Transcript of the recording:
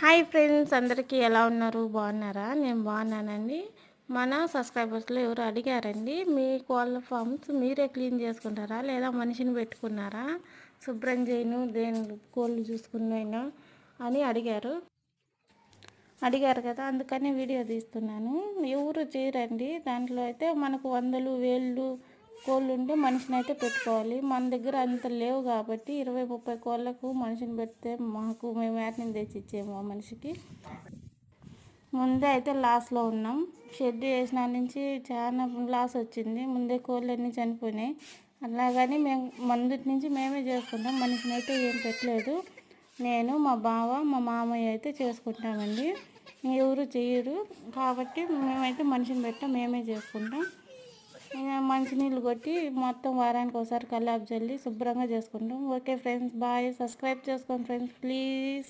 Hi friends, అందరికీ ఎలా ఉన్నారు? బాగున్నారా? నేను బాగున్నానండి. మన సబ్స్క్రైబర్స్లో ఎవరు అడిగారండి, మీ కోళ్ళ ఫామ్స్ మీరే క్లీన్ చేసుకుంటారా లేదా మనిషిని పెట్టుకున్నారా, శుభ్రం చేయను దేని కోళ్ళు చూసుకున్నాను అని అడిగారు కదా, అందుకని వీడియో తీస్తున్నాను. ఎవరు చేయరండి. దాంట్లో అయితే మనకు వందలు వేళ్ళు కోళ్ళు ఉంటే మనిషిని అయితే పెట్టుకోవాలి. మన దగ్గర అంత లేవు కాబట్టి 20-30 కోళ్ళకు మనిషిని పెడితే మేము వేటని తెచ్చి ఇచ్చేమో మనిషికి. ముందే అయితే లాస్లో ఉన్నాం. షెడ్ వేసిన నుంచి చాలా లాస్ వచ్చింది. ముందే కోళ్ళన్నీ చనిపోయినాయి. అలాగని మేము ముందు నుంచి మేమే చేసుకుంటాం. మనిషిని అయితే ఏం పెట్టలేదు. నేను, మా బావ, మా మామయ్య అయితే చేసుకుంటామండి. ఎవరు చేయరు కాబట్టి మేమైతే మనిషిని పెట్టాం, మేమే చేసుకుంటాం. మంచినీళ్ళు కొట్టి మొత్తం వారానికి ఒకసారి కల్లాపు చల్లి శుభ్రంగా చేసుకుంటాం. Okay friends, bye. సబ్స్క్రైబ్ చేసుకోండి ఫ్రెండ్స్, ప్లీజ్.